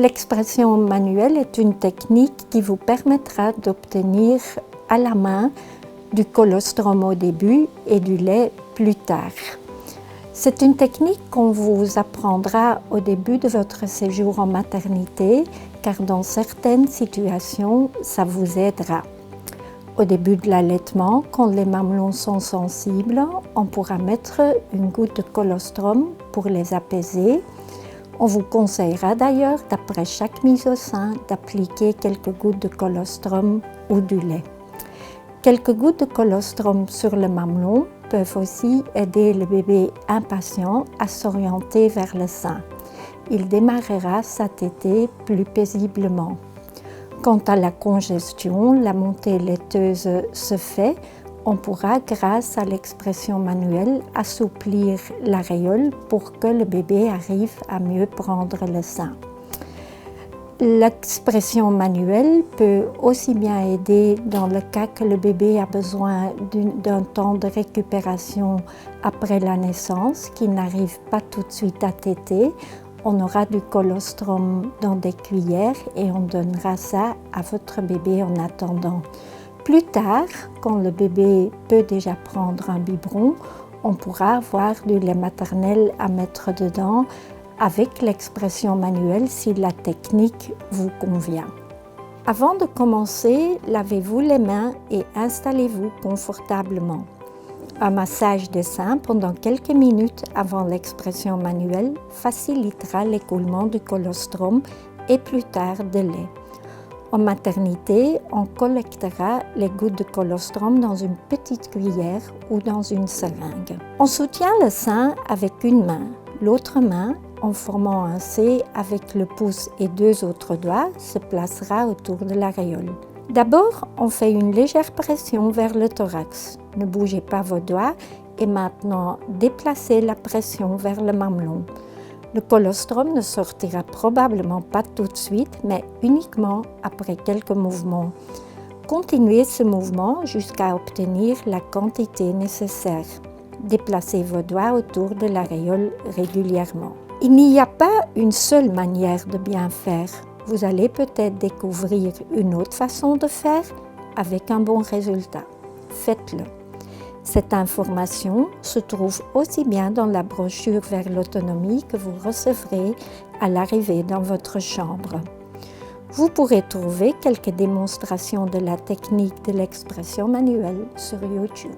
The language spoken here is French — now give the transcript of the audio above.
L'expression manuelle est une technique qui vous permettra d'obtenir à la main du colostrum au début et du lait plus tard. C'est une technique qu'on vous apprendra au début de votre séjour en maternité, car dans certaines situations, ça vous aidera. Au début de l'allaitement, quand les mamelons sont sensibles, on pourra mettre une goutte de colostrum pour les apaiser. On vous conseillera d'ailleurs, d'après chaque mise au sein, d'appliquer quelques gouttes de colostrum ou du lait. Quelques gouttes de colostrum sur le mamelon peuvent aussi aider le bébé impatient à s'orienter vers le sein. Il démarrera sa tétée plus paisiblement. Quant à la congestion, la montée laiteuse se fait, on pourra, grâce à l'expression manuelle, assouplir l'aréole pour que le bébé arrive à mieux prendre le sein. L'expression manuelle peut aussi bien aider dans le cas que le bébé a besoin d'un temps de récupération après la naissance, qu'il n'arrive pas tout de suite à téter. On aura du colostrum dans des cuillères et on donnera ça à votre bébé en attendant. Plus tard, quand le bébé peut déjà prendre un biberon, on pourra avoir du lait maternel à mettre dedans avec l'expression manuelle si la technique vous convient. Avant de commencer, lavez-vous les mains et installez-vous confortablement. Un massage des seins pendant quelques minutes avant l'expression manuelle facilitera l'écoulement du colostrum et plus tard de lait. En maternité, on collectera les gouttes de colostrum dans une petite cuillère ou dans une seringue. On soutient le sein avec une main. L'autre main, en formant un C avec le pouce et deux autres doigts, se placera autour de l'aréole. D'abord, on fait une légère pression vers le thorax. Ne bougez pas vos doigts et maintenant déplacez la pression vers le mamelon. Le colostrum ne sortira probablement pas tout de suite, mais uniquement après quelques mouvements. Continuez ce mouvement jusqu'à obtenir la quantité nécessaire. Déplacez vos doigts autour de l'aréole régulièrement. Il n'y a pas une seule manière de bien faire. Vous allez peut-être découvrir une autre façon de faire avec un bon résultat. Faites-le. Cette information se trouve aussi bien dans la brochure vers l'autonomie que vous recevrez à l'arrivée dans votre chambre. Vous pourrez trouver quelques démonstrations de la technique de l'expression manuelle sur YouTube.